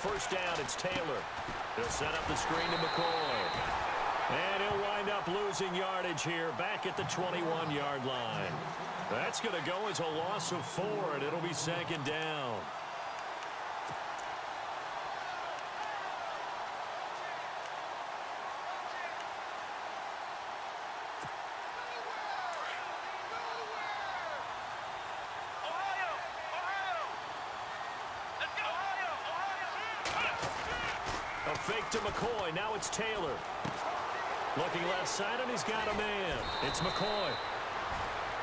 first down, it's Taylor. He'll set up the screen to McCoy. And he'll wind up losing yardage here back at the 21-yard line. That's going to go as a loss of 4, and it'll be second down. A fake to McCoy. Now it's Taylor. Looking left side, and he's got a man. It's McCoy.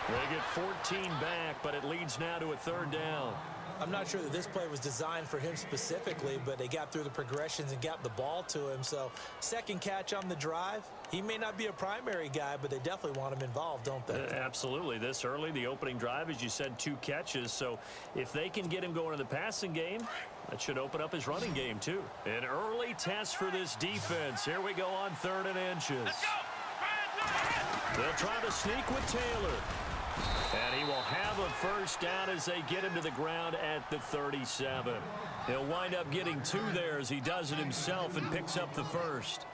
They get 14 back, but it leads now to a third down. I'm not sure that this play was designed for him specifically, but they got through the progressions and got the ball to him. So second catch on the drive. He may not be a primary guy, but they definitely want him involved, don't they? Absolutely. This early, the opening drive, as you said, 2 catches. So if they can get him going in the passing game, that should open up his running game, too. An early test for this defense. Here we go on 3rd and inches. They'll try to sneak with Taylor. And he will have a first down as they get him to the ground at the 37. He'll wind up getting 2 there as he does it himself and picks up the first.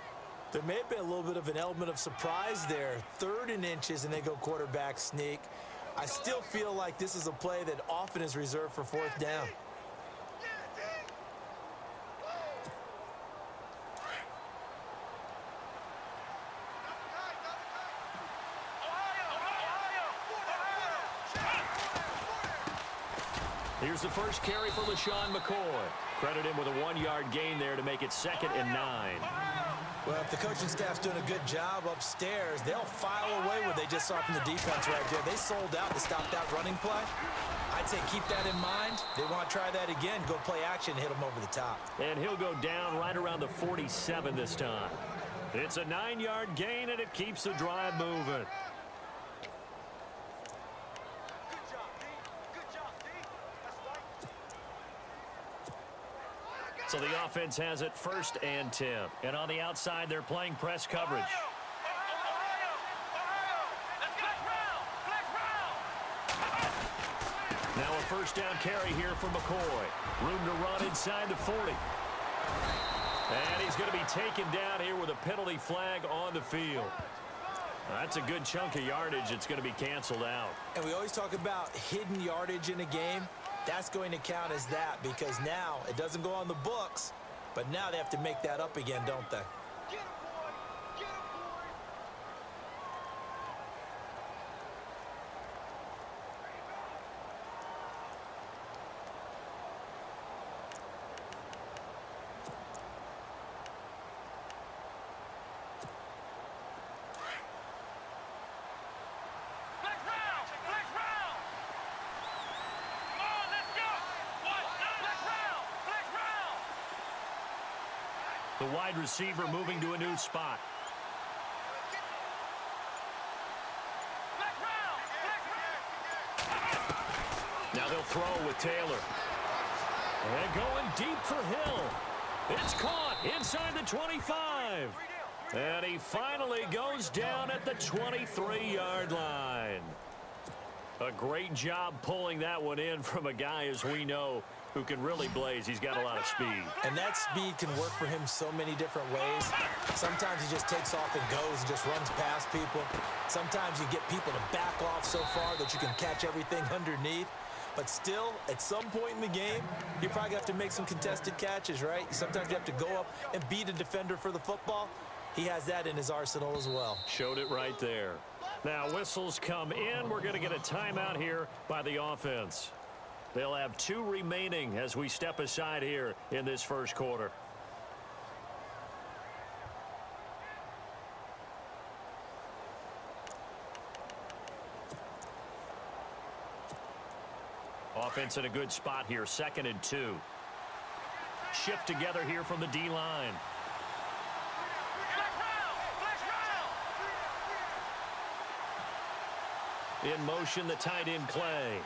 There may have been a little bit of an element of surprise there. 3rd and inches, and they go quarterback sneak. I still feel like this is a play that often is reserved for 4th down. Here's the first carry for LaShawn McCoy. Credit him with a 1-yard gain there to make it 2nd and 9. Well, if the coaching staff's doing a good job upstairs, they'll file away what they just saw from the defense right there. They sold out to stop that running play. I'd say keep that in mind. They want to try that again. Go play action, hit them over the top. And he'll go down right around the 47 this time. It's a 9-yard gain, and it keeps the drive moving. So the offense has it 1st and 10. And on the outside, they're playing press coverage. Now a first down carry here for McCoy. Room to run inside the 40. And he's going to be taken down here with a penalty flag on the field. That's a good chunk of yardage. It's going to be canceled out. And we always talk about hidden yardage in a game. That's going to count as that because now it doesn't go on the books, but now they have to make that up again, don't they? The wide receiver moving to a new spot. Now they'll throw with Taylor. And going deep for Hill. It's caught inside the 25. And he finally goes down at the 23-yard line. A great job pulling that one in from a guy, as we know, who can really blaze. He's got a lot of speed. And that speed can work for him so many different ways. Sometimes he just takes off and goes and just runs past people. Sometimes you get people to back off so far that you can catch everything underneath. But still, at some point in the game, you probably have to make some contested catches, right? Sometimes you have to go up and beat a defender for the football. He has that in his arsenal as well. Showed it right there. Now whistles come in. We're going to get a timeout here by the offense. They'll have 2 remaining as we step aside here in this first quarter. Offense in a good spot here, 2nd and 2. Shift together here from the D-line. In motion, the tight end Clay.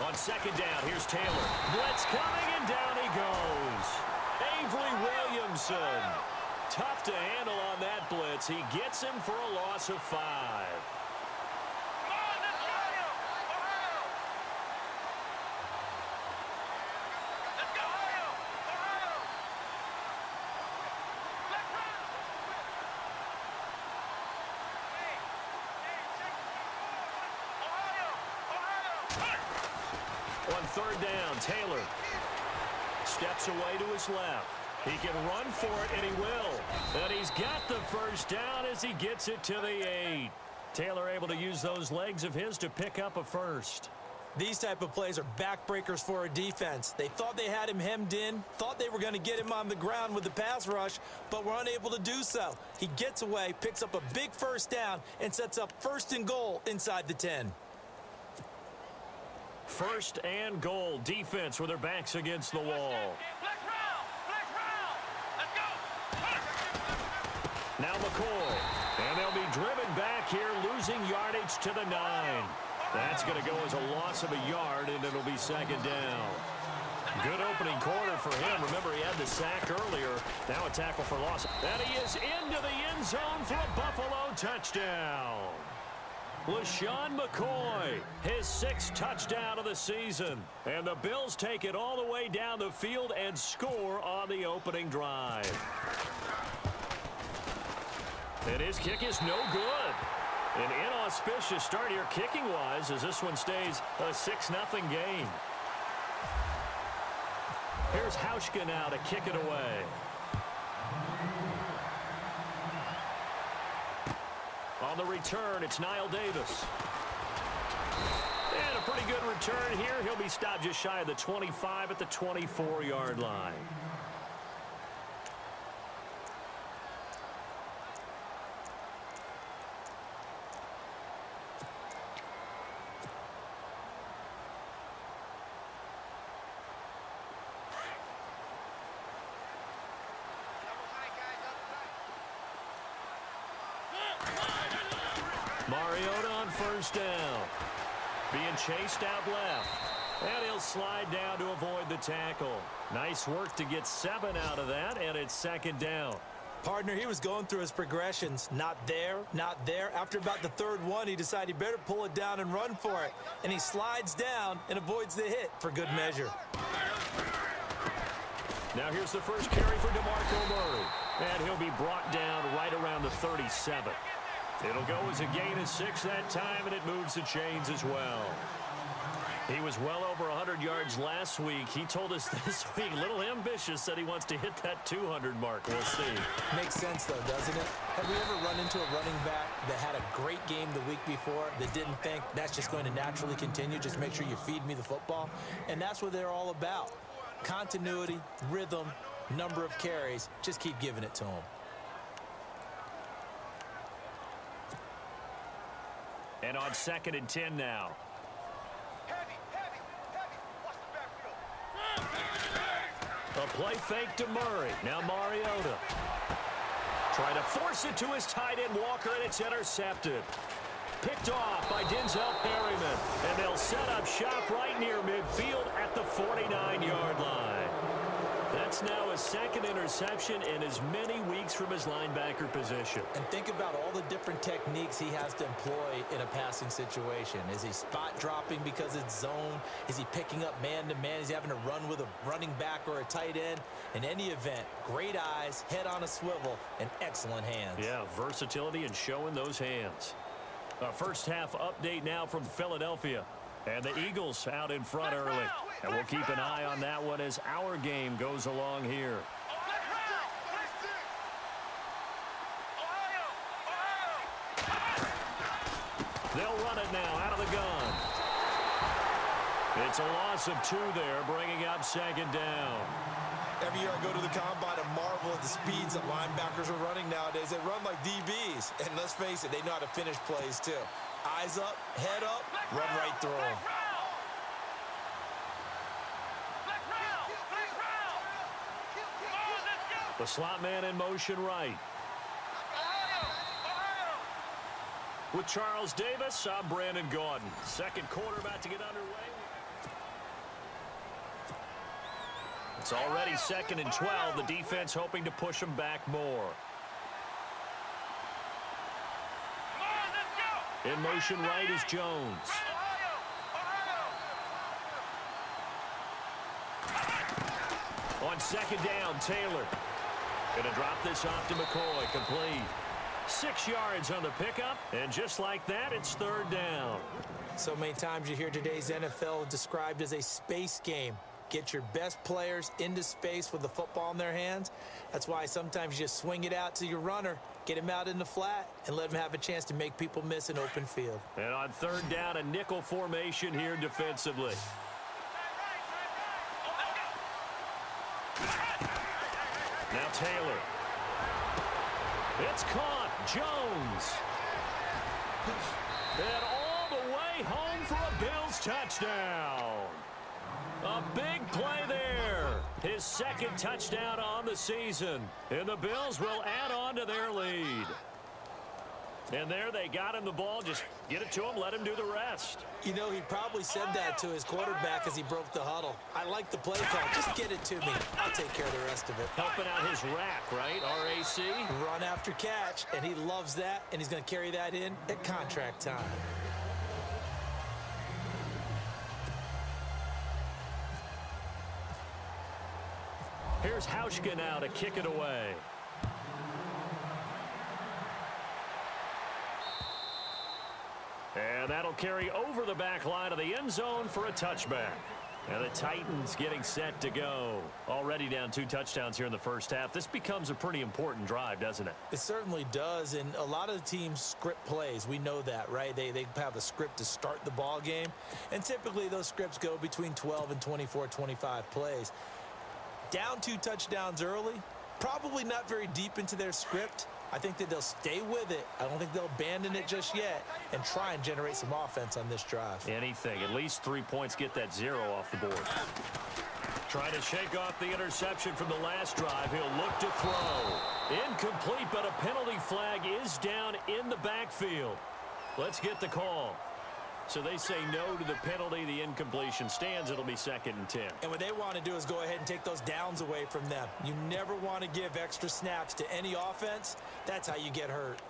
On 2nd down, here's Taylor. Blitz coming, and down he goes. Avery Williamson. Tough to handle on that blitz. He gets him for a loss of 5. third down. Taylor steps away to his left. He can run for it, and he will. And he's got the first down as he gets it to the 8. Taylor able to use those legs of his to pick up a first. These type of plays are backbreakers for a defense. They thought they had him hemmed in, thought they were going to get him on the ground with the pass rush, but were unable to do so. He gets away, picks up a big first down, and sets up 1st and goal inside the 10. 1st and goal. Defense with their backs against the wall. Now McCoy. And they'll be driven back here, losing yardage to the 9. That's going to go as a loss of a yard, and it'll be 2nd down. Good opening quarter for him. Remember, he had the sack earlier. Now a tackle for loss. And he is into the end zone for a Buffalo touchdown. LaShawn McCoy, his 6th touchdown of the season. And the Bills take it all the way down the field and score on the opening drive. And his kick is no good. An inauspicious start here kicking-wise as this one stays a 6-0 game. Here's Hauschka now to kick it away. On the return, it's Niall Davis. And a pretty good return here. He'll be stopped just shy of the 25 at the 24-yard line. Mariota on 1st down. Being chased out left. And he'll slide down to avoid the tackle. Nice work to get 7 out of that, and it's 2nd down. Partner, he was going through his progressions. Not there, not there. After about the 3rd one, he decided he better pull it down and run for it. And he slides down and avoids the hit for good measure. Now here's the first carry for DeMarco Murray. And he'll be brought down right around the 37. It'll go as a gain of 6 that time, and it moves the chains as well. He was well over 100 yards last week. He told us this week, a little ambitious, said he wants to hit that 200 mark. We'll see. Makes sense, though, doesn't it? Have we ever run into a running back that had a great game the week before that didn't think that's just going to naturally continue? Just make sure you feed me the football. And that's what they're all about. Continuity, rhythm, number of carries. Just keep giving it to them. And on 2nd and 10 now. A play fake to Murray. Now Mariota. Try to force it to his tight end Walker, and it's intercepted. Picked off by Denzel Perryman. And they'll set up shop right near midfield at the 49-yard line. That's now his 2nd interception in as many weeks from his linebacker position. And think about all the different techniques he has to employ in a passing situation. Is he spot dropping because it's zone? Is he picking up man-to-man? Is he having to run with a running back or a tight end? In any event, great eyes, head on a swivel, and excellent hands. Yeah, versatility and showing those hands. A first half update now from Philadelphia. And the Eagles out in front early. And we'll keep an eye on that one as our game goes along here. They'll run it now out of the gun. It's a loss of 2 there, bringing up 2nd down. Every year I go to the combine and marvel at the speeds that linebackers are running nowadays. They run like DBs. And let's face it, they know how to finish plays too. Eyes up, head up, run right through them. The slot man in motion right. With Charles Davis, I'm Brandon Gaudin. 2nd quarter about to get underway. It's already 2nd and 12. The defense hoping to push them back more. In motion right is Jones. On 2nd down, Taylor. Going to drop this off to McCoy. Complete. 6 yards on the pickup, and just like that, it's third down. So many times you hear today's NFL described as a space game. Get your best players into space with the football in their hands. That's why sometimes you just swing it out to your runner, get him out in the flat, and let him have a chance to make people miss an open field. And on third down, a nickel formation here defensively. Now Taylor. It's caught. Jones. And all the way home for a Bills touchdown. A big play there. His second touchdown on the season. And the Bills will add on to their lead. And there they got him the ball. Just get it to him, let him do the rest. You know, he probably said that to his quarterback as he broke the huddle. I like the play call. Just get it to me. I'll take care of the rest of it. Helping out his rack, right? R-A-C? Run after catch, and he loves that, and he's going to carry that in at contract time. Here's Hauschka now to kick it away. And that'll carry over the back line of the end zone for a touchback. And the Titans getting set to go. Already down 2 touchdowns here in the first half. This becomes a pretty important drive, doesn't it? It certainly does, and a lot of the teams script plays. We know that, right? They have a script to start the ball game, and typically those scripts go between 12 and 24, 25 plays. Down 2 touchdowns early, probably not very deep into their script. I think that they'll stay with it. I don't think they'll abandon it just yet and try and generate some offense on this drive. Anything. At least 3 points, get that 0 off the board. Trying to shake off the interception from the last drive. He'll look to throw. Incomplete, but a penalty flag is down in the backfield. Let's get the call. So they say no to the penalty. The incompletion stands. It'll be 2nd and 10. And what they want to do is go ahead and take those downs away from them. You never want to give extra snaps to any offense. That's how you get hurt.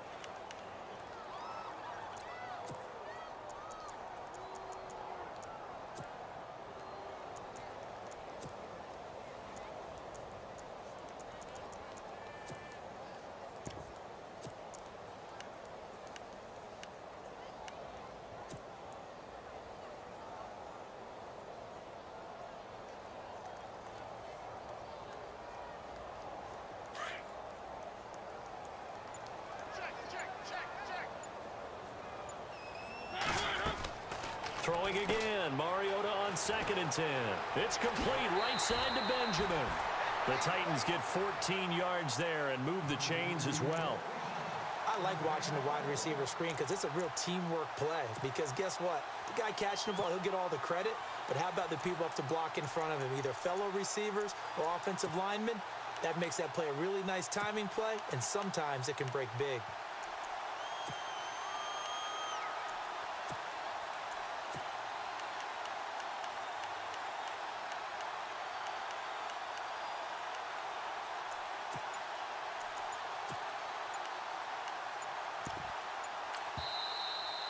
Throwing again. Mariota on 2nd and 10. It's complete right side to Benjamin. The Titans get 14 yards there and move the chains as well. I like watching the wide receiver screen because it's a real teamwork play. Because guess what? The guy catching the ball, he'll get all the credit. But how about the people up to block in front of him? Either fellow receivers or offensive linemen. That makes that play a really nice timing play. And sometimes it can break big.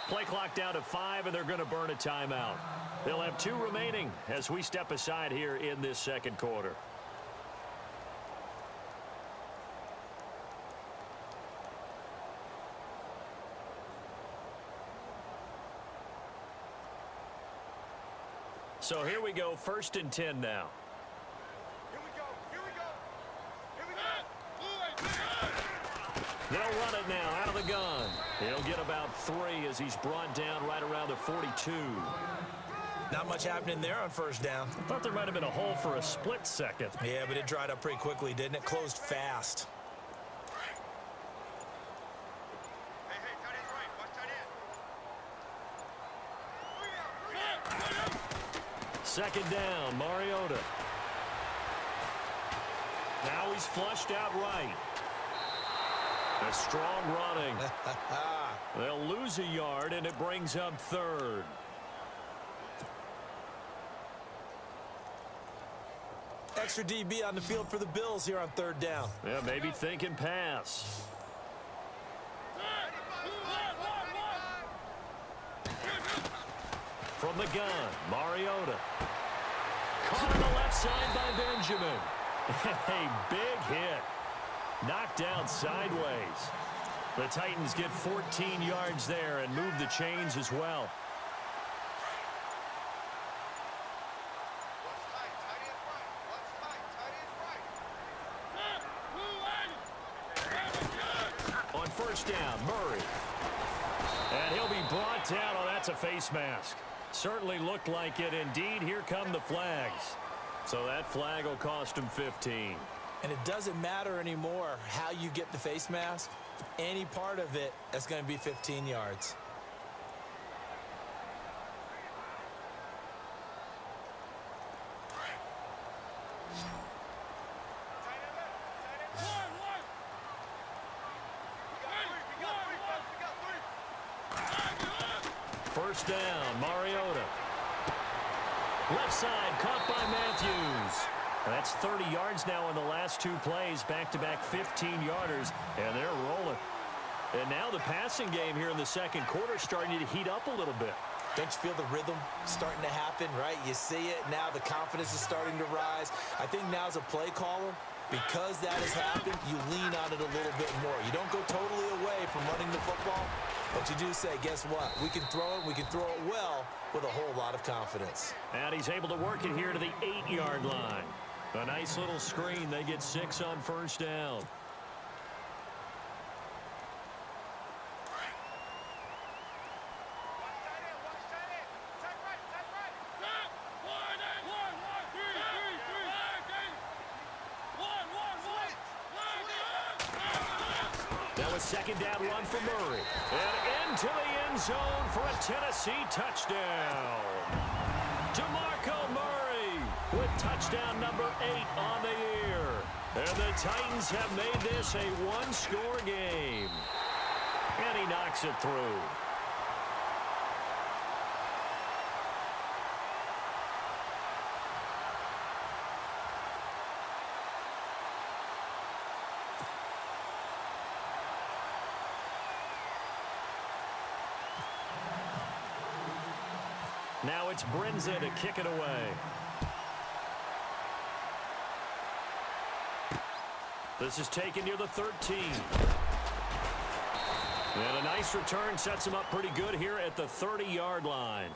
Play clock down to 5, and they're going to burn a timeout. They'll have 2 remaining as we step aside here in this second quarter. So here we go, 1st and 10 now. They'll run it now out of the gun. He'll get about 3 as he's brought down right around the 42. Not much happening there on 1st down. I thought there might have been a hole for a split second. Yeah, but it dried up pretty quickly, didn't it? Closed fast. Second down, Mariota. Now he's flushed out right. A strong running. They'll lose a yard, and it brings up 3rd. Extra DB on the field for the Bills here on 3rd down. Yeah, maybe thinking pass. From the gun, Mariota. Caught on the left side by Benjamin. A big hit. Knocked down sideways. The Titans get 14 yards there and move the chains as well. On first down, Murray. And he'll be brought down. Oh, that's a face mask. Certainly looked like it. Indeed, here come the flags. So that flag will cost him 15. And it doesn't matter anymore how you get the face mask. Any part of it, that's going to be 15 yards. First down, Mariota. Left side, caught by Matthews. That's 30 yards now in the last two plays, back-to-back 15-yarders, and they're rolling. And now the passing game here in the second quarter starting to heat up a little bit. Don't you feel the rhythm starting to happen, right? You see it now, the confidence is starting to rise. I think now as a play caller, because that has happened, you lean on it a little bit more. You don't go totally away from running the football, but you do say, guess what? We can throw it, we can throw it well with a whole lot of confidence. And he's able to work it here to the 8-yard line. A nice little screen. They get 6 on first down. Now a second down run for Murray. And into the end zone for a Tennessee touchdown. DeMarco Murray with touchdown number 8 on the year. And the Titans have made this a one-score game. And he knocks it through. Now it's Brinza to kick it away. This is taken near the 13. And a nice return sets him up pretty good here at the 30-yard line.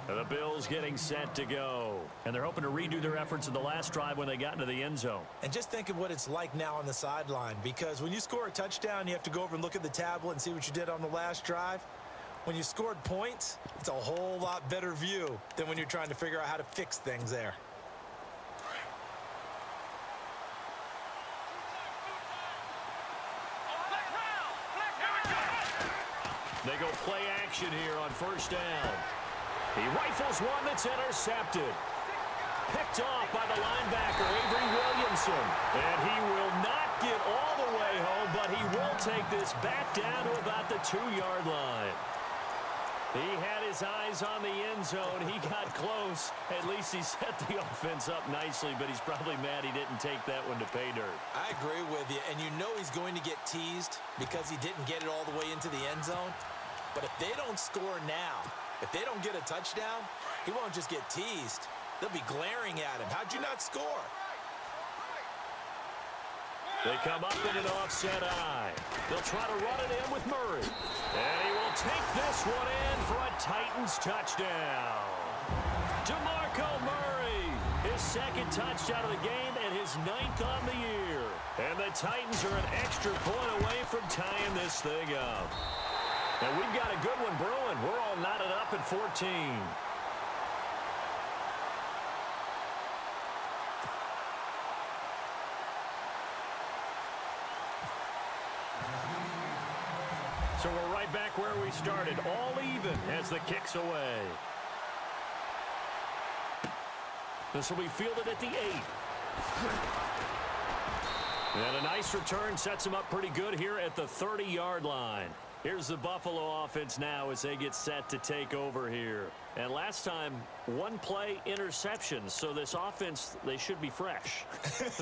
And the Bills getting set to go. And they're hoping to redo their efforts in the last drive when they got into the end zone. And just think of what it's like now on the sideline, because when you score a touchdown, you have to go over and look at the tablet and see what you did on the last drive. When you scored points, it's a whole lot better view than when you're trying to figure out how to fix things there. They go play action here on first down. He rifles one that's intercepted. Picked off by the linebacker, Avery Williamson. And he will not get all the way home, but he will take this back down to about the 2-yard line. He had his eyes on the end zone. He got close. At least he set the offense up nicely, but he's probably mad he didn't take that one to pay dirt. I agree with you, and you know he's going to get teased because he didn't get it all the way into the end zone. But if they don't score now, if they don't get a touchdown, he won't just get teased. They'll be glaring at him. How'd you not score? They come up in an offset eye. They'll try to run it in with Murray. And he will take this one in for a Titans touchdown. DeMarco Murray, his second touchdown of the game and his 9th on the year. And the Titans are an extra point away from tying this thing up. And we've got a good one brewing. We're all knotted up at 14. So we're right back where we started, all even as the kick's away. This will be fielded at the 8. And a nice return sets him up pretty good here at the 30-yard line. Here's the Buffalo offense now as they get set to take over here. And last time, one play interception. So this offense, they should be fresh.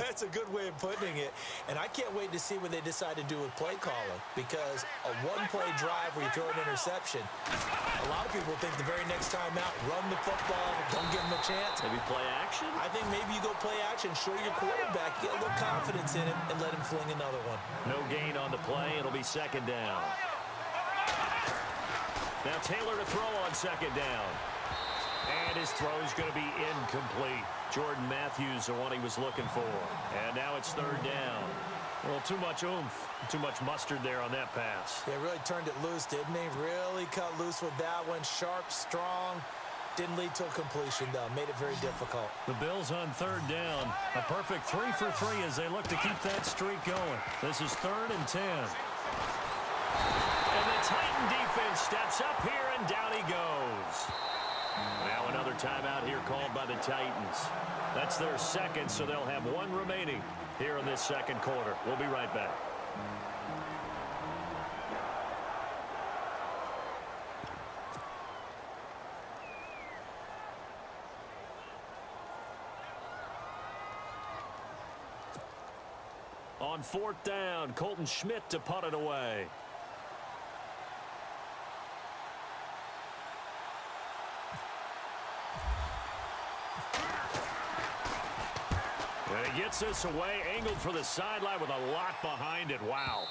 That's a good way of putting it. And I can't wait to see what they decide to do with play calling, because a one-play drive where you throw an interception, a lot of people think the very next time out, run the football, don't give them a chance. Maybe play action? I think maybe you go play action, show your quarterback, get a little confidence in him, and let him fling another one. No gain on the play. It'll be second down. Now Taylor to throw on second down. And his throw is going to be incomplete. Jordan Matthews, the one he was looking for. And now it's third down. Well, too much oomph, too much mustard there on that pass. They really turned it loose, didn't they? Really cut loose with that one. Sharp, strong. Didn't lead to a completion, though. Made it very difficult. The Bills on third down. A perfect 3 for 3 as they look to keep that streak going. This is 3rd and 10. And the Titan defense steps up here, and down he goes. Now another timeout here called by the Titans. That's their second, so they'll have one remaining here in this second quarter. We'll be right back. On fourth down, Colton Schmidt to punt it away. And he gets this away, angled for the sideline with a lot behind it. Wow.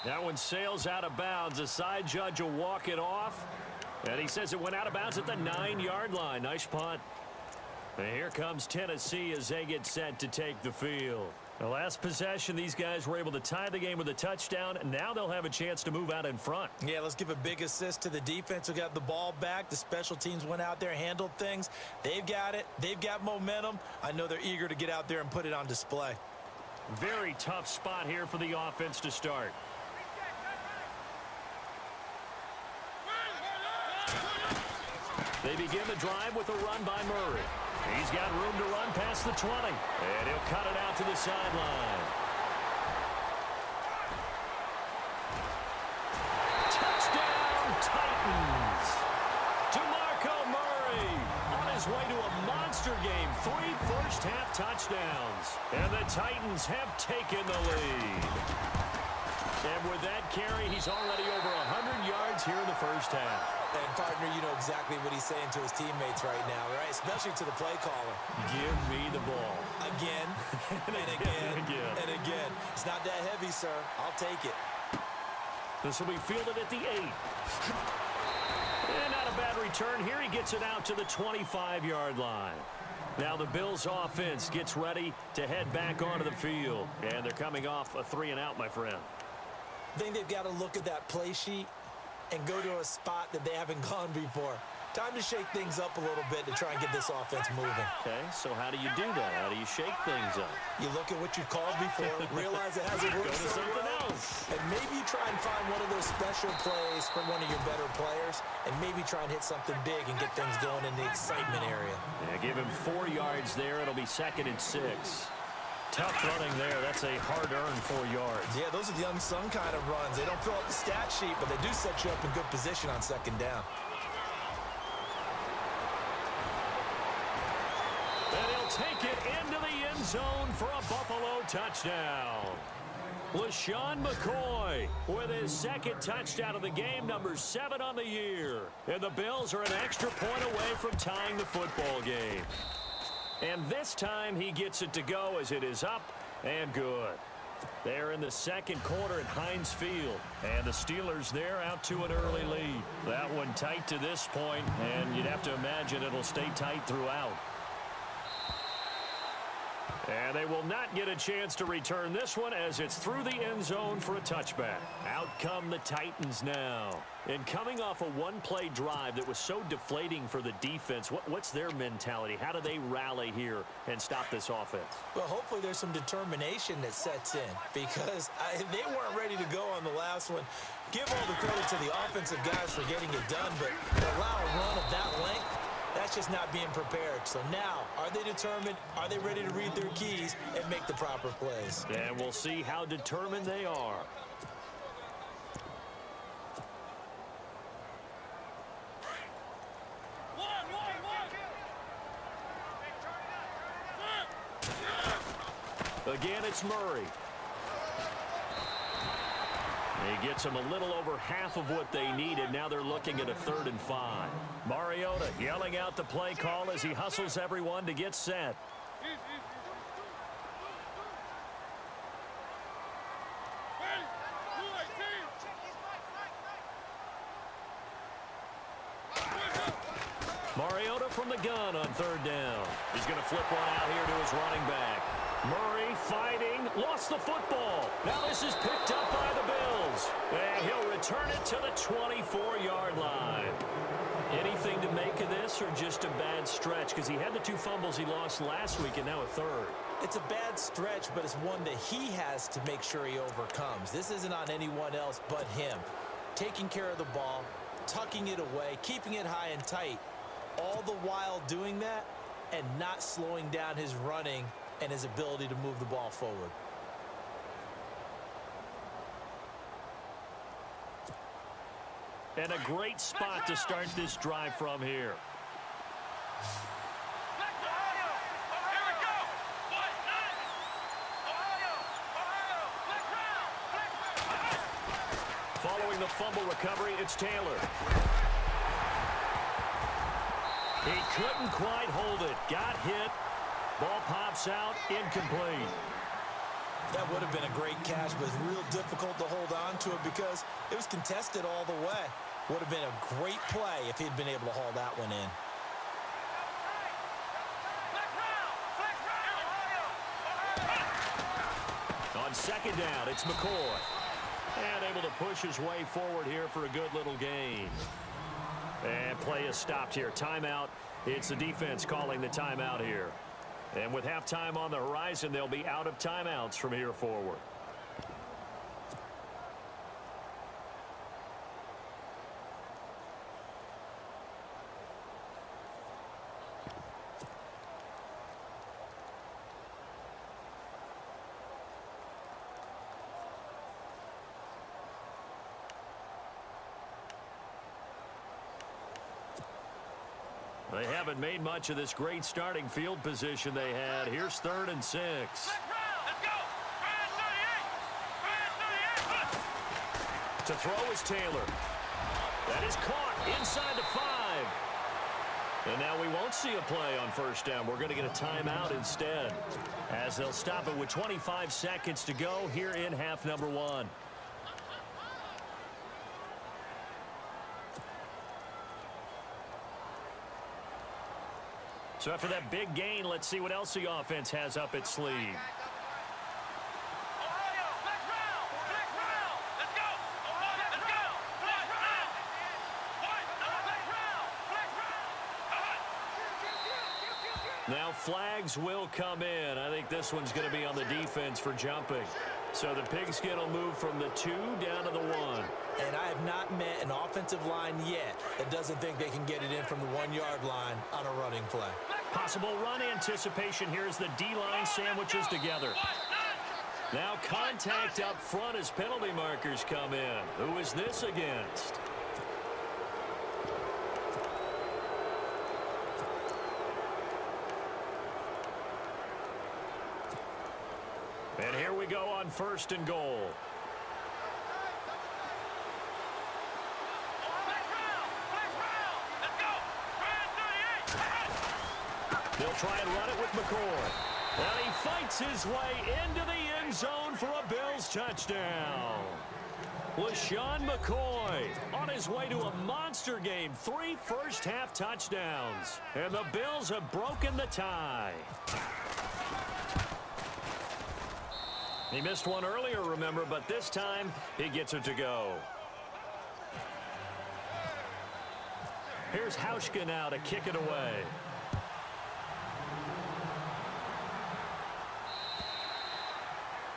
That one sails out of bounds. The side judge will walk it off. And he says it went out of bounds at the 9-yard line. Nice punt. And here comes Tennessee as they get set to take the field. The last possession, these guys were able to tie the game with a touchdown, and now they'll have a chance to move out in front. Yeah, let's give a big assist to the defense who got the ball back. The special teams went out there, handled things. They've got it. They've got momentum. I know they're eager to get out there and put it on display. Very tough spot here for the offense to start. They begin the drive with a run by Murray. He's got room to run past the 20. And he'll cut it out to the sideline. Touchdown, Titans. DeMarco Murray on his way to a monster game. 3 first-half touchdowns. And the Titans have taken the lead. And with that carry, he's already over 100 yards here in the first half. And, partner, you know exactly what he's saying to his teammates right now, right? Especially to the play caller. Give me the ball. Again, and again, and again. It's not that heavy, sir. I'll take it. This will be fielded at the 8. And not a bad return here. He gets it out to the 25-yard line. Now the Bills offense gets ready to head back onto the field. And they're coming off a 3-and-out, my friend. I think they've got to look at that play sheet and go to a spot that they haven't gone before. Time to shake things up a little bit to try and get this offense moving. Okay, so how do you do that? How do you shake things up? You look at what you called before, realize it hasn't worked so well, and maybe you try and find one of those special plays from one of your better players, and maybe try and hit something big and get things going in the excitement area. Yeah, give him 4 yards there. It'll be 2nd and 6. Tough running there. That's a hard-earned 4 yards. Yeah, those are the unsung kind of runs. They don't fill up the stat sheet, but they do set you up in good position on 2nd down. And he'll take it into the end zone for a Buffalo touchdown. LaShawn McCoy with his 2nd touchdown of the game, number 7 on the year. And the Bills are an extra point away from tying the football game. And this time he gets it to go as it is up and good. They're in the second quarter at Heinz Field. And the Steelers there out to an early lead. That one tight to this point, and you'd have to imagine it'll stay tight throughout. And they will not get a chance to return this one as it's through the end zone for a touchback. Out come the Titans now. And coming off a one-play drive that was so deflating for the defense, what's their mentality? How do they rally here and stop this offense? Well, hopefully there's some determination that sets in because they weren't ready to go on the last one. Give all the credit to the offensive guys for getting it done, but to allow a run of that length, that's just not being prepared. So now, are they determined? Are they ready to read their keys and make the proper plays? And we'll see how determined they are. Again, it's Murray. He gets them a little over half of what they needed. Now they're looking at a 3rd and 5. Mariota yelling out the play call as he hustles everyone to get set. Mariota from the gun on 3rd down. He's going to flip one out here to his running back. Murray fighting, lost the football. Now this is picked up by the Bills. And he'll return it to the 24-yard line. Anything to make of this or just a bad stretch? Because he had the 2 fumbles he lost last week and now a 3rd. It's a bad stretch, but it's one that he has to make sure he overcomes. This isn't on anyone else but him. Taking care of the ball, tucking it away, keeping it high and tight, all the while doing that and not slowing down his running and his ability to move the ball forward. And a great spot to start this drive from here. Following the fumble recovery, it's Taylor. He couldn't quite hold it. Got hit. Ball pops out, incomplete. That would have been a great catch, but it's real difficult to hold on to it because it was contested all the way. Would have been a great play if he'd been able to haul that one in. On 2nd down, it's McCoy. And able to push his way forward here for a good little gain. And play is stopped here. Timeout. It's the defense calling the timeout here. And with halftime on the horizon, they'll be out of timeouts from here forward. They haven't made much of this great starting field position they had. Here's 3rd and 6. Let's go. To throw is Taylor. That is caught inside the 5. And now we won't see a play on 1st down. We're going to get a timeout instead, as they'll stop it with 25 seconds to go here in half number 1. So after that big gain, let's see what else the offense has up its sleeve. Now flags will come in. I think this one's going to be on the defense for jumping. So the pigskin will move from the 2 down to the 1. And I have not met an offensive line yet that doesn't think they can get it in from the 1-yard line on a running play. Possible run anticipation here as the D-line sandwiches together. Now contact up front as penalty markers come in. Who is this against? And here we go on 1st and goal. They'll try and run it with McCoy. And he fights his way into the end zone for a Bills touchdown. LaShawn McCoy on his way to a monster game. 3 first-half touchdowns. And the Bills have broken the tie. He missed one earlier, remember, but this time he gets it to go. Here's Hauschka now to kick it away.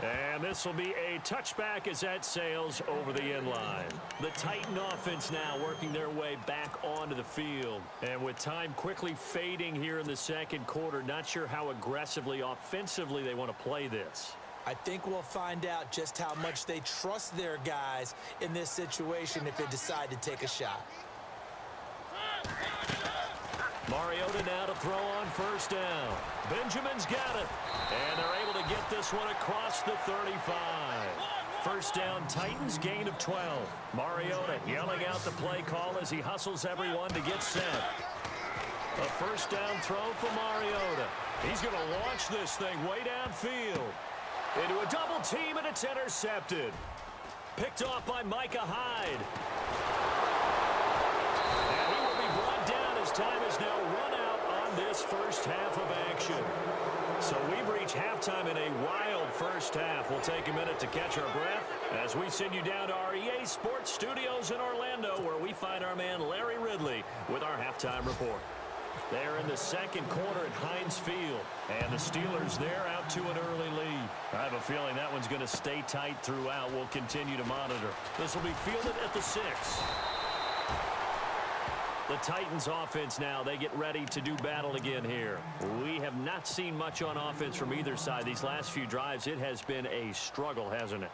And this will be a touchback as that sails over the end line. The Titan offense now working their way back onto the field. And with time quickly fading here in the 2nd quarter, not sure how aggressively, offensively they want to play this. I think we'll find out just how much they trust their guys in this situation if they decide to take a shot. Mariota now to throw on first down. Benjamin's got it. And they're able to get this one across the 35. First down, Titans, gain of 12. Mariota yelling out the play call as he hustles everyone to get set. A first down throw for Mariota. He's going to launch this thing way downfield. Into a double team, and it's intercepted. Picked off by Micah Hyde. And he will be brought down as time is now run out on this first half of action. So we've reached halftime in a wild first half. We'll take a minute to catch our breath as we send you down to our EA Sports Studios in Orlando, where we find our man Larry Ridley with our halftime report. They're in the second quarter at Heinz Field, and the Steelers, they're out to an early lead. I have a feeling that one's going to stay tight throughout. We'll continue to monitor. This will be fielded at the 6. The Titans offense now, they get ready to do battle again here. We have not seen much on offense from either side. These last few drives, it has been a struggle, hasn't it?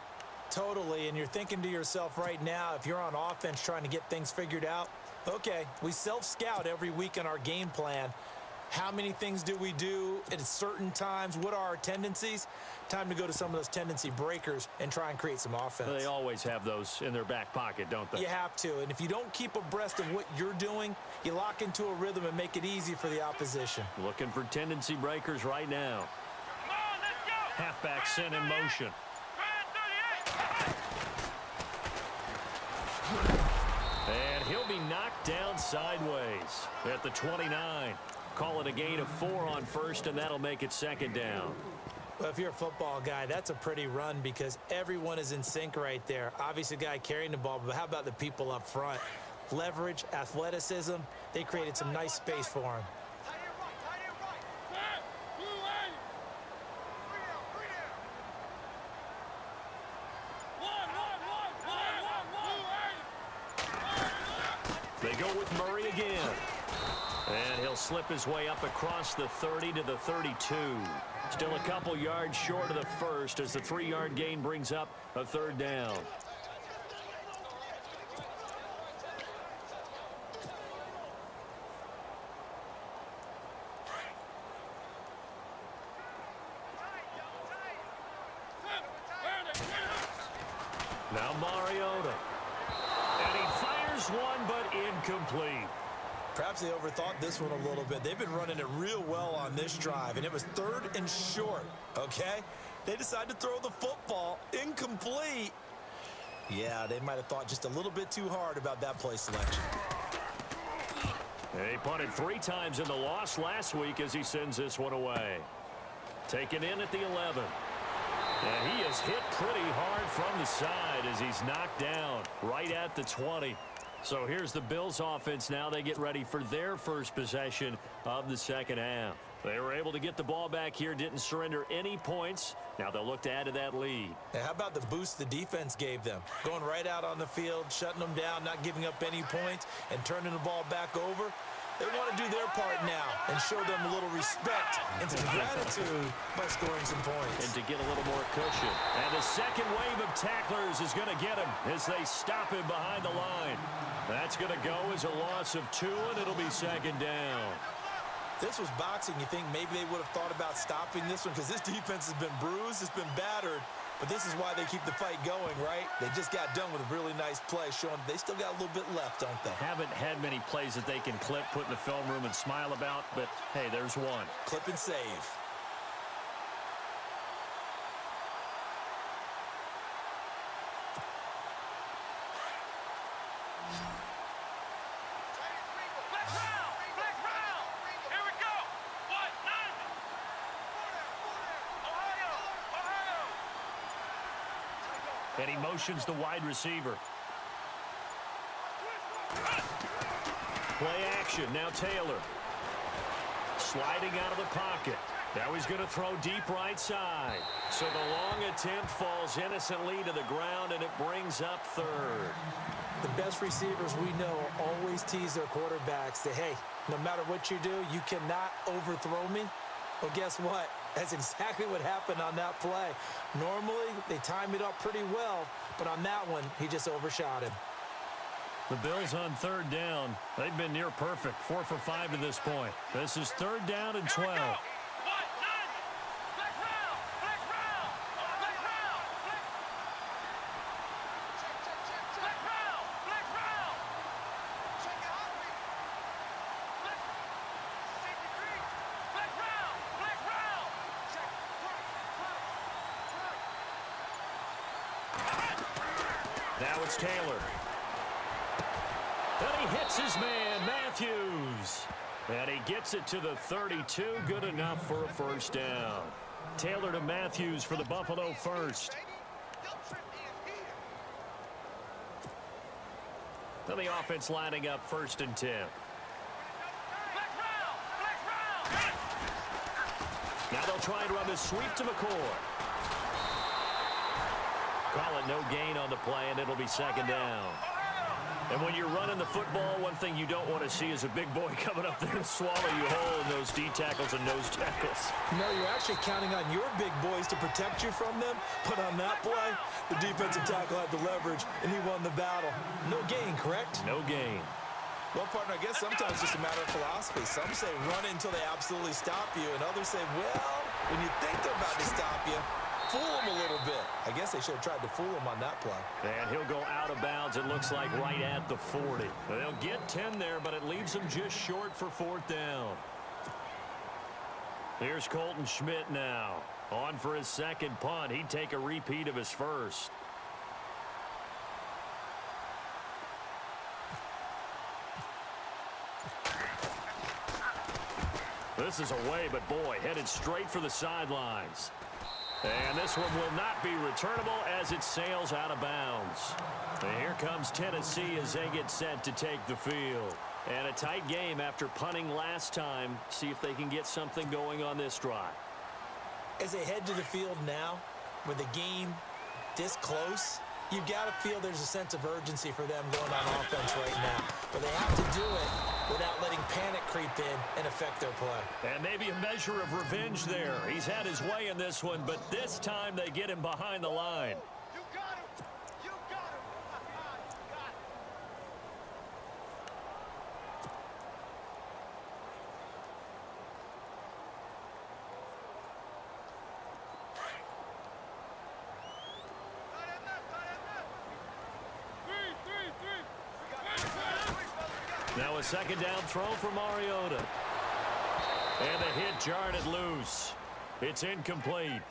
Totally, and you're thinking to yourself right now, if you're on offense trying to get things figured out, okay, we self-scout every week in our game plan. How many things do we do at certain times? What are our tendencies? Time to go to some of those tendency breakers and try and create some offense. They always have those in their back pocket, don't they? You have to, and if you don't keep abreast of what you're doing, you lock into a rhythm and make it easy for the opposition. Looking for tendency breakers right now. Come on, let's go. Halfback sent in motion. And he'll be knocked down sideways at the 29. Call it a gain of 4 on first, and that'll make it second down. Well, if you're a football guy, that's a pretty run because everyone is in sync right there. Obviously, the guy carrying the ball, but how about the people up front? Leverage, athleticism, they created some nice space for him. They go with Murray again. And he'll slip his way up across the 30 to the 32. Still a couple yards short of the first as the 3-yard gain brings up a third down. Now Mariota. And he fires one, but incomplete. Perhaps they overthought this one a little bit. They've been running it real well on this drive, and it was 3rd and short, okay? They decided to throw the football incomplete. Yeah, they might have thought just a little bit too hard about that play selection. He punted 3 times in the loss last week as he sends this one away. Taken in at the 11. And he is hit pretty hard from the side as he's knocked down right at the 20. So here's the Bills offense now. They get ready for their first possession of the second half. They were able to get the ball back here, didn't surrender any points. Now they'll look to add to that lead. How about the boost the defense gave them? Going right out on the field, shutting them down, not giving up any points, and turning the ball back over. They want to do their part now and show them a little respect and some gratitude by scoring some points. And to get a little more cushion. And the second wave of tacklers is going to get him as they stop him behind the line. That's going to go as a loss of 2, and it'll be second down. If this was boxing, you think maybe they would have thought about stopping this one because this defense has been bruised, it's been battered. But this is why they keep the fight going, right? They just got done with a really nice play, showing they still got a little bit left, don't they? Haven't had many plays that they can clip, put in the film room, and smile about, but, hey, there's one. Clip and save. And he motions the wide receiver. Play action. Now Taylor. Sliding out of the pocket. Now he's going to throw deep right side. So the long attempt falls innocently to the ground, and it brings up 3rd. The best receivers we know always tease their quarterbacks that, hey, no matter what you do, you cannot overthrow me. Well, guess what? That's exactly what happened on that play. Normally, they time it up pretty well, but on that one, he just overshot him. The Bills on third down. They've been near perfect. 4 for 5 to this point. This is third down and 12. Now it's Taylor. And he hits his man, Matthews. And he gets it to the 32. Good enough for a first down. Taylor to Matthews for the Buffalo first. And the offense lining up 1st and 10. Now they'll try and run this sweep to McCoy. Call it no gain on the play, and it'll be 2nd down. And when you're running the football, one thing you don't want to see is a big boy coming up there and swallow you whole in those D tackles and nose tackles. No, you're actually counting on your big boys to protect you from them. But on that play, the defensive tackle had the leverage, and he won the battle. No gain, correct? No gain. Well, partner, I guess sometimes it's just a matter of philosophy. Some say run until they absolutely stop you, and others say, well, when you think they're about to stop you, fool them a little bit. I guess they should have tried to fool him on that play. And he'll go out of bounds, it looks like, right at the 40. They'll get 10 there, but it leaves them just short for 4th down. Here's Colton Schmidt now. On for his 2nd punt. He'd take a repeat of his first. This is away, but boy, headed straight for the sidelines. And this one will not be returnable as it sails out of bounds. And here comes Tennessee as they get set to take the field. And a tight game after punting last time. See if they can get something going on this drive. As they head to the field now, with the game this close, you've got to feel there's a sense of urgency for them going on offense right now. But they have to do it without letting panic creep in and affect their play. And maybe a measure of revenge there. He's had his way in this one, but this time they get him behind the line. You got him. You got him. You got him. Now a 2nd down throw for Mariota. And the hit jarred it loose. It's incomplete.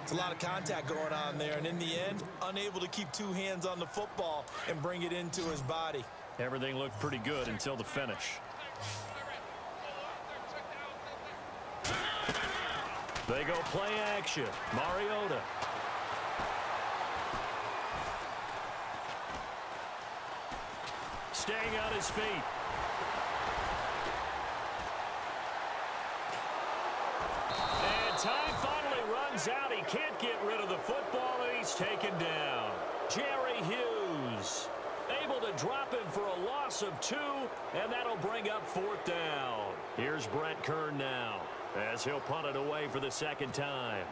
It's a lot of contact going on there, and in the end, unable to keep 2 hands on the football and bring it into his body. Everything looked pretty good until the finish. They go play action. Mariota. Staying on his feet. And time finally runs out. He can't get rid of the football, and he's taken down. Jerry Hughes able to drop him for a loss of 2, and that'll bring up 4th down. Here's Brett Kern now as he'll punt it away for the 2nd time.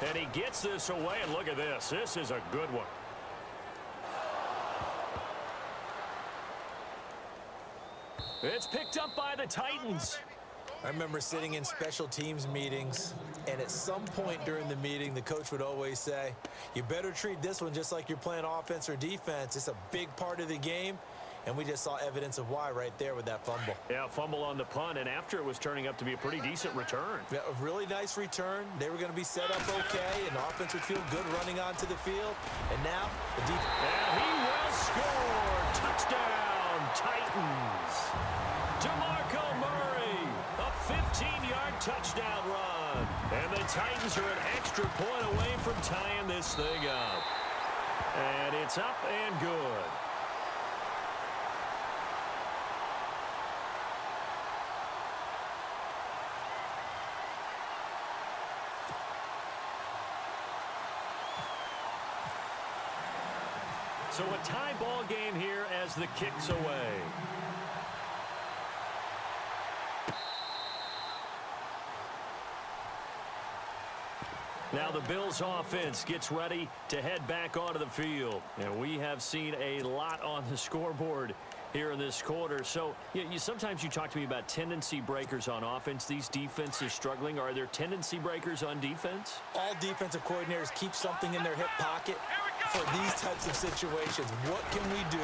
And he gets this away, and look at this. This is a good one. It's picked up by the Titans. I remember sitting in special teams meetings, and at some point during the meeting, the coach would always say, you better treat this one just like you're playing offense or defense. It's a big part of the game, and we just saw evidence of why right there with that fumble. Yeah, fumble on the punt, and after it was turning up to be a pretty decent return. Yeah, a really nice return. They were going to be set up okay, and the offense would feel good running onto the field. And now, the defense. And he will score. Touchdown, Titans. DeMarco Murray, a 15-yard touchdown run. And the Titans are an extra point away from tying this thing up. And it's up and good. So a tie ball game here as the kick's away. Now the Bills offense gets ready to head back onto the field. And we have seen a lot on the scoreboard here in this quarter. So sometimes you talk to me about tendency breakers on offense. These defenses struggling. Are there tendency breakers on defense? All defensive coordinators keep something in their hip pocket for these types of situations. What can we do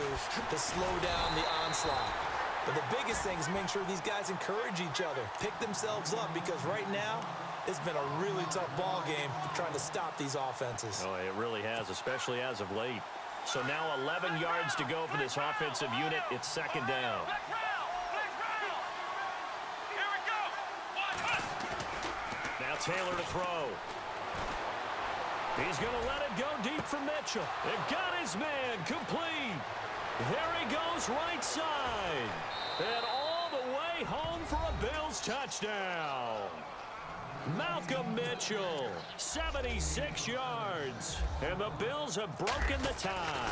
to slow down the onslaught? But the biggest thing is make sure these guys encourage each other, pick themselves up, because right now it's been a really tough ball game trying to stop these offenses. Oh, it really has, especially as of late. So now 11 yards to go for this offensive unit. It's second down. Now Taylor to throw. He's going to let it go deep for Mitchell. It got his man complete. There he goes right side. And all the way home for a Bills touchdown. Malcolm Mitchell, 76 yards. And the Bills have broken the tie.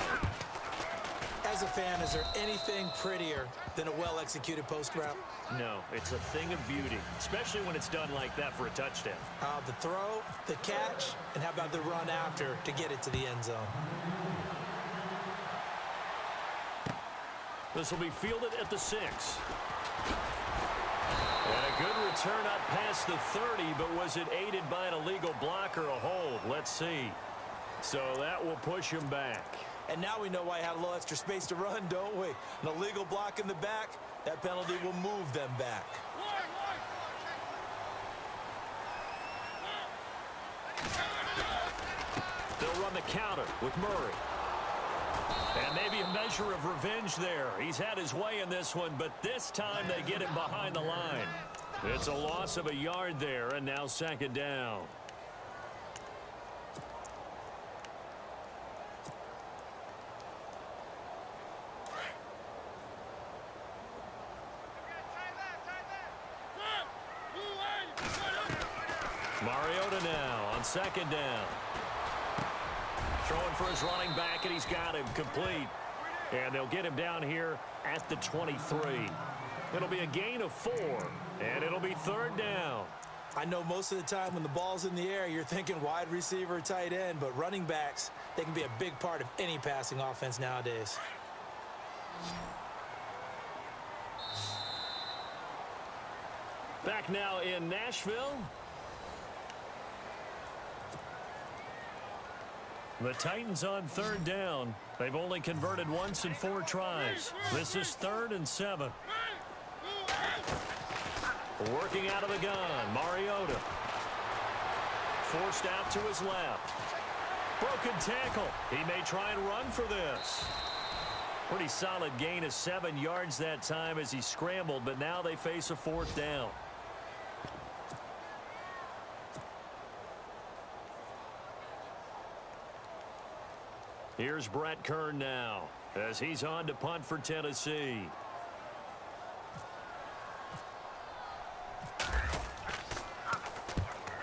As a fan, is there anything prettier than a well-executed post route? No, it's a thing of beauty, especially when it's done like that for a touchdown. The throw, the catch, and how about the run after to get it to the end zone? This will be fielded at the 6. And a good return up past the 30, but was it aided by an illegal block or a hold? Let's see. So that will push him back. And now we know why he had a little extra space to run, don't we? An illegal block in the back, that penalty will move them back. They'll run the counter with Murray. And maybe a measure of revenge there. He's had his way in this one, but this time they get him behind the line. It's a loss of a yard there, and now second down. Mariota now on second down. Throwing for his running back, and he's got him complete. And they'll get him down here at the 23. It'll be a gain of 4, and it'll be third down. I know most of the time when the ball's in the air, you're thinking wide receiver, tight end, but running backs, they can be a big part of any passing offense nowadays. Back now in Nashville. The Titans on third down. They've only converted once in 4 tries. This is 3rd and 7. Working out of the gun, Mariota. Forced out to his left. Broken tackle. He may try and run for this. Pretty solid gain of 7 yards that time as he scrambled, but now they face a 4th down. Here's Brett Kern now as he's on to punt for Tennessee.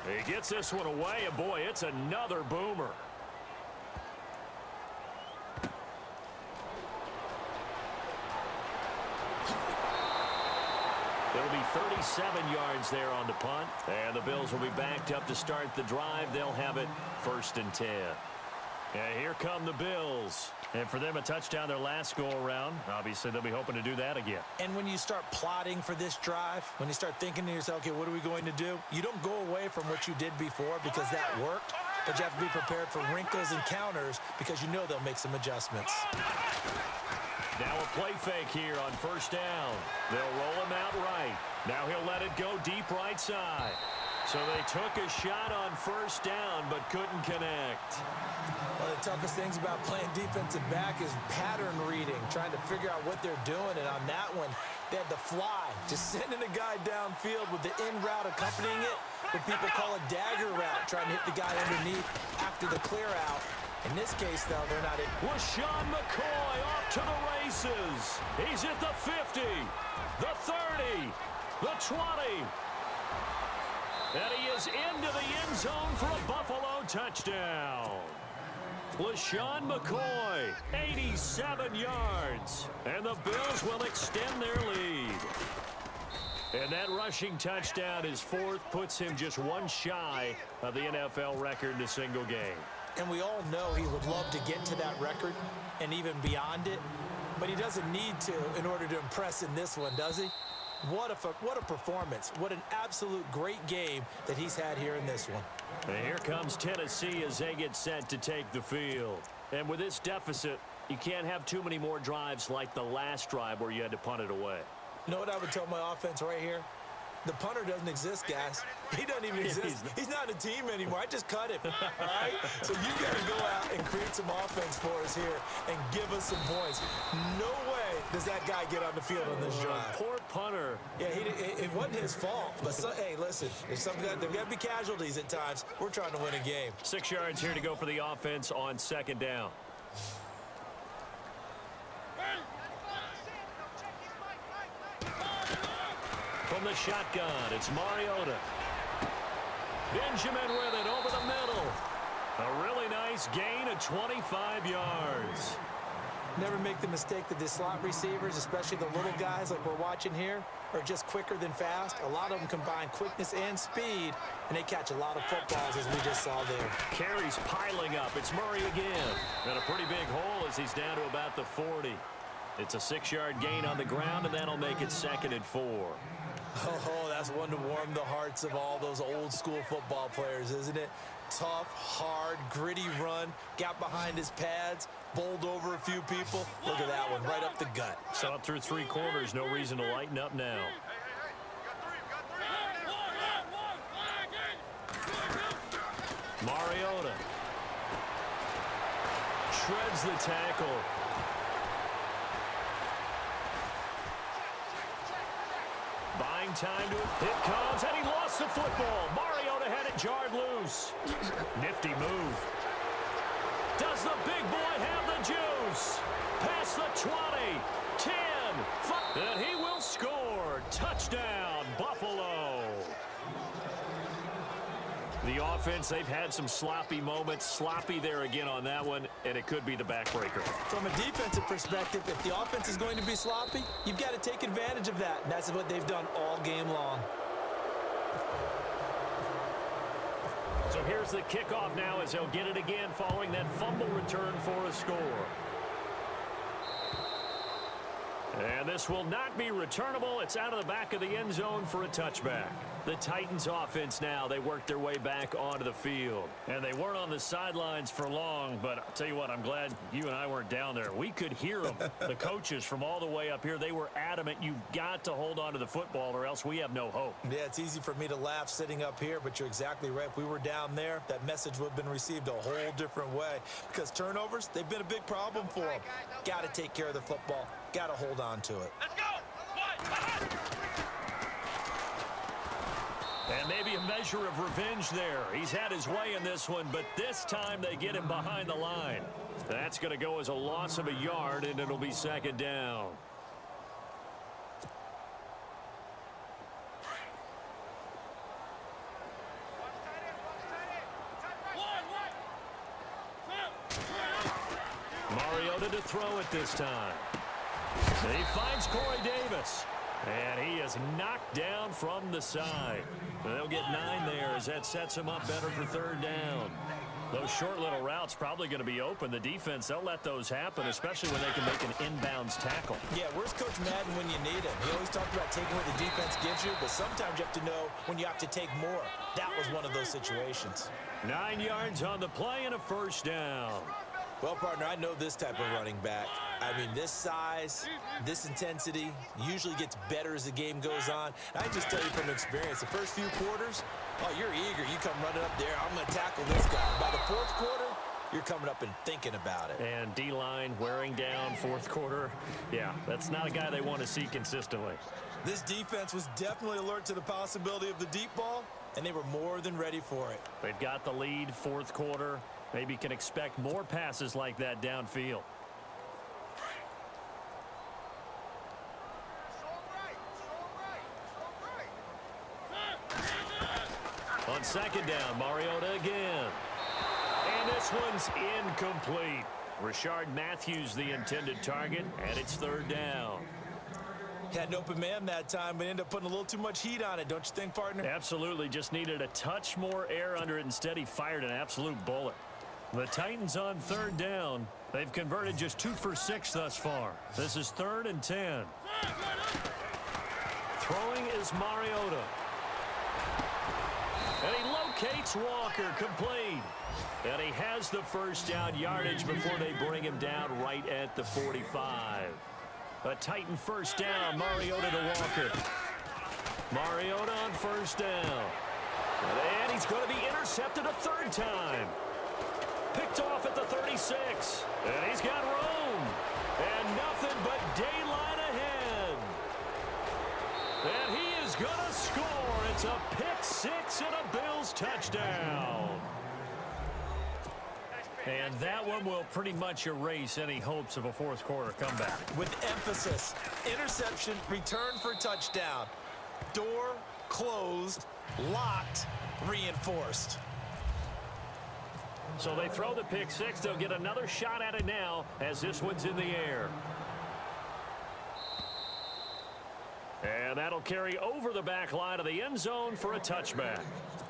He gets this one away, and boy, it's another boomer. It'll be 37 yards there on the punt, and the Bills will be backed up to start the drive. They'll have it 1st and 10. And here come the Bills. And for them, a touchdown their last go-around. Obviously, they'll be hoping to do that again. And when you start plotting for this drive, when you start thinking to yourself, okay, what are we going to do? You don't go away from what you did before because that worked, but you have to be prepared for wrinkles and counters because you know they'll make some adjustments. Now a play fake here on 1st down. They'll roll him out right. Now he'll let it go deep right side. So they took a shot on 1st down but couldn't connect. One of the toughest things about playing defensive back is pattern reading, trying to figure out what they're doing. And on that one, they had the fly, just sending a guy downfield with the in route accompanying it, what people call a dagger route, trying to hit the guy underneath after the clear out. In this case, though, they're not in. LaShawn McCoy off to the races. He's at the 50, the 30, the 20. And he is into the end zone for a Buffalo touchdown. LaShawn McCoy, 87 yards. And the Bills will extend their lead. And that rushing touchdown, his fourth, puts him just one shy of the NFL record in a single game. And we all know he would love to get to that record and even beyond it, but he doesn't need to in order to impress in this one, does he? What a performance. What an absolute great game that he's had here in this one. And here comes Tennessee as they get set to take the field. And with this deficit, you can't have too many more drives like the last drive where you had to punt it away. You know what I would tell my offense right here? The punter doesn't exist, guys. He doesn't even exist. He's not a team anymore. I just cut him, all right? So you got to go out and create some offense for us here and give us some points. No way does that guy get on the field on this drive. Poor punter. Yeah, it wasn't his fault. But, hey, listen, there's got to be casualties at times. We're trying to win a game. 6 yards here to go for the offense on second down. From the shotgun, it's Mariota. Benjamin with it over the middle. A really nice gain of 25 yards. Never make the mistake that the slot receivers, especially the little guys like we're watching here, are just quicker than fast. A lot of them combine quickness and speed, and they catch a lot of footballs, as we just saw there. Carries piling up. It's Murray again. And a pretty big hole as he's down to about the 40. It's a 6-yard gain on the ground, and that'll make it 2nd and 4. Oh, that's one to warm the hearts of all those old-school football players, isn't it? Tough, hard, gritty run, got behind his pads, bowled over a few people. Look at that one, right up the gut. Saw it through 3 quarters, no reason to lighten up now. Mariota shreds the tackle. Buying time to it. It comes, and he lost the football. Mariota had it jarred loose. Nifty move. Does the big boy have the juice? Past the 20, 10, 5, and he will score. Touchdown, Buffalo. The offense, they've had some sloppy moments. Sloppy there again on that one, and it could be the backbreaker. From a defensive perspective, if the offense is going to be sloppy, you've got to take advantage of that. And that's what they've done all game long. So here's the kickoff now as they'll get it again following that fumble return for a score. And this will not be returnable. It's out of the back of the end zone for a touchback. The Titans offense now, they worked their way back onto the field. And they weren't on the sidelines for long, but I'll tell you what, I'm glad you and I weren't down there. We could hear them. The coaches from all the way up here, they were adamant, you've got to hold on to the football or else we have no hope. Yeah, it's easy for me to laugh sitting up here, but you're exactly right. If we were down there, that message would have been received a whole different way. Because turnovers, they've been a big problem for them. Got to take care of the football. Got to hold on to it. Let's go! And maybe a measure of revenge there. He's had his way in this one, but this time they get him behind the line. That's going to go as a loss of a yard, and it'll be 2nd down. Mariota to throw it this time. And he finds Corey Davis. And he is knocked down from the side. And they'll get 9 there as that sets him up better for 3rd down. Those short little routes probably going to be open. The defense, they'll let those happen, especially when they can make an inbounds tackle. Yeah, where's Coach Madden when you need him? He always talked about taking what the defense gives you, but sometimes you have to know when you have to take more. That was one of those situations. 9 yards on the play and a 1st down. Well, partner, I know this type of running back. I mean, this size, this intensity usually gets better as the game goes on. And I just tell you from experience, the first few quarters, oh, you're eager. You come running up there, I'm going to tackle this guy. By the 4th quarter, you're coming up and thinking about it. And D-line wearing down 4th quarter. Yeah, that's not a guy they want to see consistently. This defense was definitely alert to the possibility of the deep ball, and they were more than ready for it. They've got the lead 4th quarter. Maybe can expect more passes like that downfield. On 2nd down, Mariota again. And this one's incomplete. Rashard Matthews the intended target, and it's 3rd down. Had an open man that time, but ended up putting a little too much heat on it, don't you think, partner? Absolutely. Just needed a touch more air under it. Instead, he fired an absolute bullet. The Titans on third down. They've converted just 2 for 6 thus far. This is 3rd and 10. Throwing is Mariota. And he locates Walker, complete. And he has the first down yardage before they bring him down right at the 45. A Titan first down, Mariota to Walker. Mariota on first down. And he's going to be intercepted a 3rd time. Picked off at the 36. And he's got room. And nothing but daylight ahead. And he is going to score. It's a pick 6 and a Bills touchdown. And that one will pretty much erase any hopes of a fourth quarter comeback. With emphasis, interception, return for touchdown. Door closed, locked, reinforced. So they throw the pick 6. They'll get another shot at it now as this one's in the air. And that'll carry over the back line of the end zone for a touchback.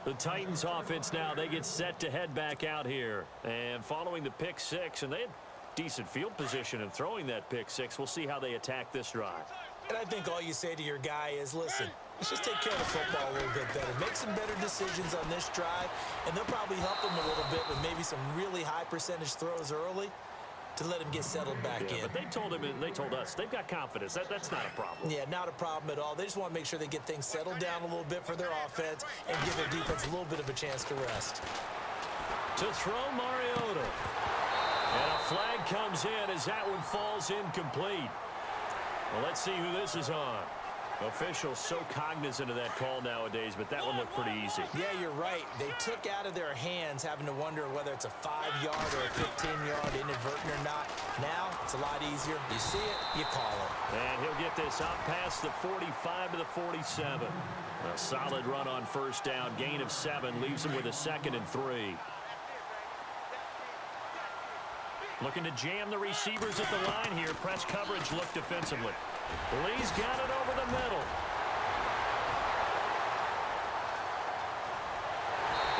The Titans offense now, they get set to head back out here. And following the pick 6, and they had decent field position in throwing that pick 6. We'll see how they attack this drive. And I think all you say to your guy is, listen, let's just take care of the football a little bit better. Make some better decisions on this drive, and they'll probably help him a little bit with maybe some really high percentage throws early to let him get settled back in. But they told him, and they told us, they've got confidence. That's not a problem. Yeah, not a problem at all. They just want to make sure they get things settled down a little bit for their offense and give their defense a little bit of a chance to rest. To throw Mariota. And a flag comes in as that one falls incomplete. Well, let's see who this is on. Officials so cognizant of that call nowadays, but that one looked pretty easy. Yeah, you're right. They took out of their hands having to wonder whether it's a 5-yard or a 15-yard inadvertent or not. Now, it's a lot easier. You see it, you call it. And he'll get this out past the 45 to the 47. A solid run on first down. Gain of 7 leaves him with a 2nd and 3. Looking to jam the receivers at the line here. Press coverage look defensively. Lee's got it over the middle.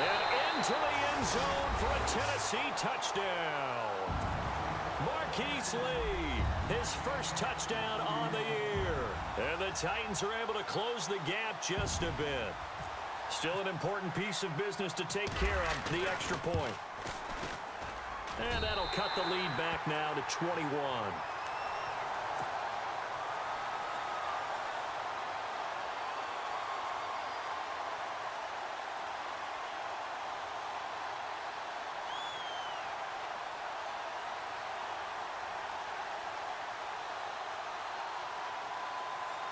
And into the end zone for a Tennessee touchdown. Marquise Lee, his first touchdown on the year. And the Titans are able to close the gap just a bit. Still an important piece of business to take care of, the extra point. And that'll cut the lead back now to 21.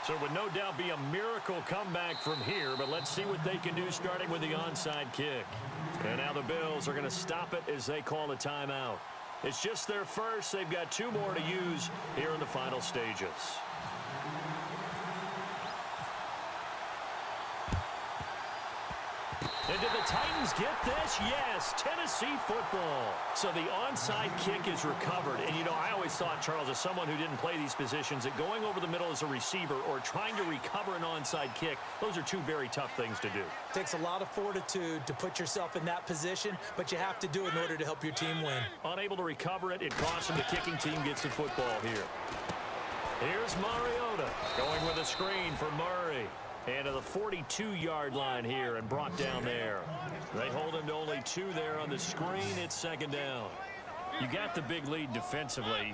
So it would no doubt be a miracle comeback from here, but let's see what they can do starting with the onside kick. And now the Bills are going to stop it as they call a timeout. It's just their first. They've got 2 more to use here in the final stages. And did the Titans get this? Yes, Tennessee football. So the onside kick is recovered. And, you know, I always thought, Charles, as someone who didn't play these positions, that going over the middle as a receiver or trying to recover an onside kick, those are 2 very tough things to do. It takes a lot of fortitude to put yourself in that position, but you have to do it in order to help your team win. Unable to recover it, it costs him. The kicking team gets the football here. Here's Mariota going with a screen for Murray. And to the 42-yard line here and brought down there. They hold him to only 2 there on the screen. It's 2nd down. You got the big lead defensively.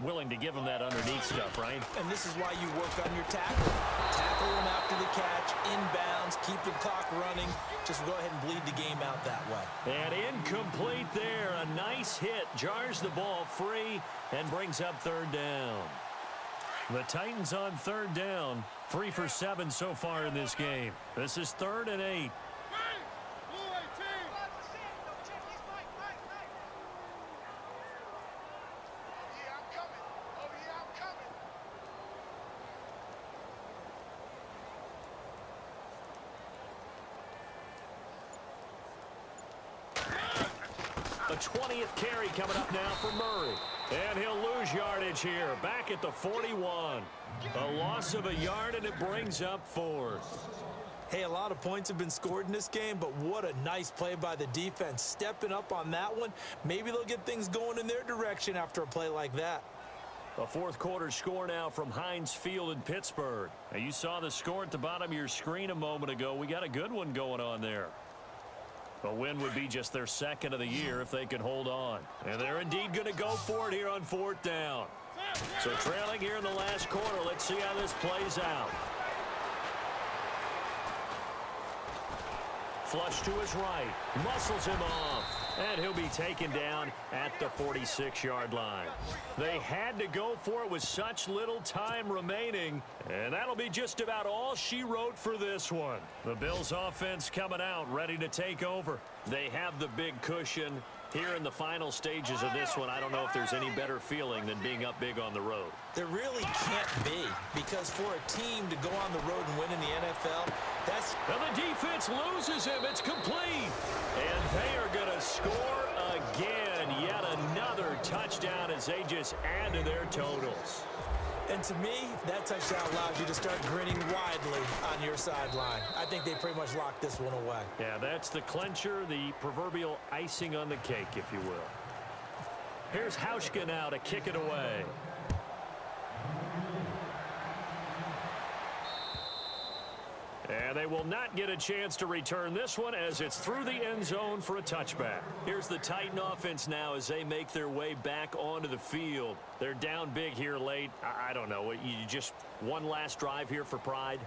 Willing to give him that underneath stuff, right? And this is why you work on your tackle. Tackle him after the catch, inbounds, keep the clock running. Just go ahead and bleed the game out that way. And incomplete there. A nice hit. Jars the ball free and brings up 3rd down. The Titans on 3rd down. 3 for 7 so far in this game. This is 3rd and 8. A 20th carry coming up now for Murray. And he'll lose yardage here, back at the 41. A loss of a yard, and it brings up 4th. Hey, a lot of points have been scored in this game, but what a nice play by the defense. Stepping up on that one, maybe they'll get things going in their direction after a play like that. A fourth quarter score now from Heinz Field in Pittsburgh. Now, you saw the score at the bottom of your screen a moment ago. We got a good one going on there. A win would be just their 2nd of the year if they could hold on. And they're indeed going to go for it here on 4th down. So trailing here in the last quarter, let's see how this plays out. Flush to his right, muscles him off, and he'll be taken down at the 46-yard line. They had to go for it with such little time remaining, and that'll be just about all she wrote for this one. The Bills offense coming out, ready to take over. They have the big cushion. Here in the final stages of this one, I don't know if there's any better feeling than being up big on the road. There really can't be, because for a team to go on the road and win in the NFL, that's... And the defense loses him. It's complete. And they are going to score again. Yet another touchdown as they just add to their totals. And to me, that touchdown allows you to start grinning widely on your sideline. I think they pretty much locked this one away. Yeah, that's the clincher, the proverbial icing on the cake, if you will. Here's Hauschka now to kick it away. And they will not get a chance to return this one as it's through the end zone for a touchback. Here's the Titan offense now as they make their way back onto the field. They're down big here late. I don't know. You just one last drive here for pride?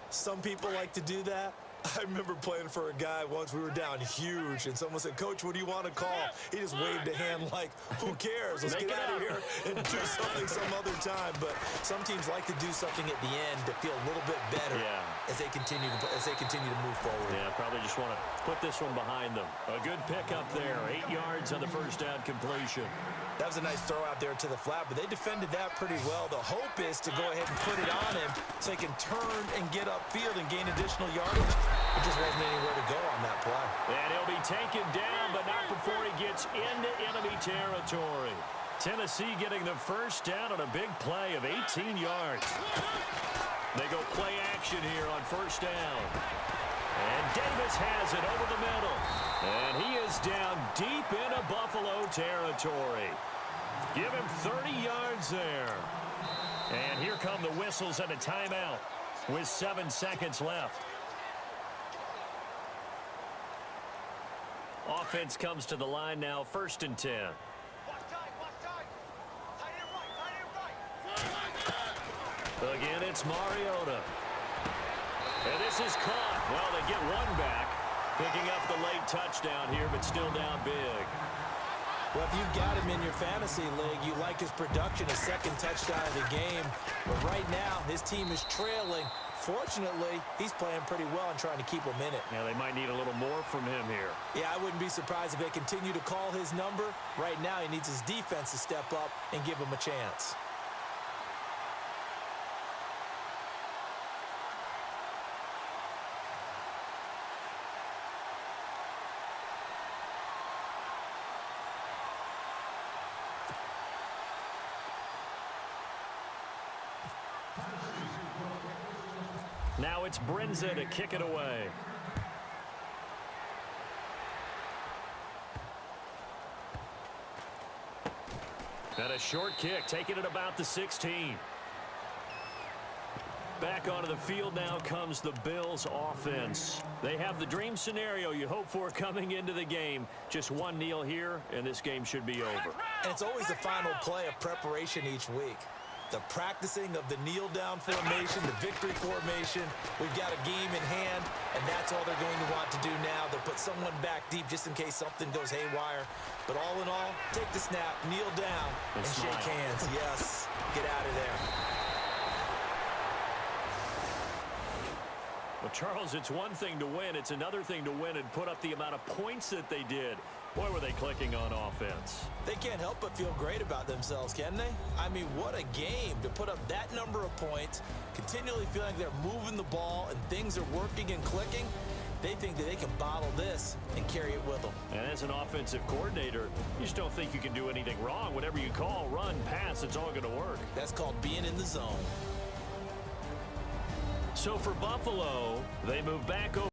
Some people like to do that. I remember playing for a guy once. We were down huge, and someone said, "Coach, what do you want to call?" He just waved a hand like, who cares? Let's get out of here and do something some other time. But some teams like to do something at the end to feel a little bit better as they continue to move forward. Yeah, probably just want to put this one behind them. A good pickup there. 8 yards on the first down completion. That was a nice throw out there to the flat, but they defended that pretty well. The hope is to go ahead and put it on him so he can turn and get upfield and gain additional yardage. There just wasn't anywhere to go on that play. And he'll be taken down, but not before he gets into enemy territory. Tennessee getting the first down on a big play of 18 yards. They go play action here on first down. And Davis has it over the middle. And he is down deep into Buffalo territory. Give him 30 yards there. And here come the whistles and a timeout with 7 seconds left. Offense comes to the line now, 1st and 10. Again, it's Mariota. And this is caught. Well, they get one back, picking up the late touchdown here, but still down big. Well, if you've got him in your fantasy league, you like his production, his 2nd touchdown of the game. But right now, his team is trailing. Fortunately, he's playing pretty well and trying to keep him in it. Yeah, they might need a little more from him here. Yeah, I wouldn't be surprised if they continue to call his number. Right now, he needs his defense to step up and give him a chance. Now it's Brinza to kick it away. And a short kick, taking it about the 16. Back onto the field now comes the Bills offense. They have the dream scenario you hope for coming into the game. Just one kneel here, and this game should be over. And it's always the final play of preparation each week. The practicing of the kneel-down formation, the victory formation. We've got a game in hand, and that's all they're going to want to do now. They'll put someone back deep just in case something goes haywire. But all in all, take the snap, kneel down, and shake hands. Yes, get out of there. Well, Charles, it's one thing to win. It's another thing to win and put up the amount of points that they did. Boy, were they clicking on offense. They can't help but feel great about themselves, can they? I mean, what a game to put up that number of points, continually feeling like they're moving the ball and things are working and clicking. They think that they can bottle this and carry it with them. And as an offensive coordinator, you just don't think you can do anything wrong. Whatever you call, run, pass, it's all going to work. That's called being in the zone. So for Buffalo, they move back over.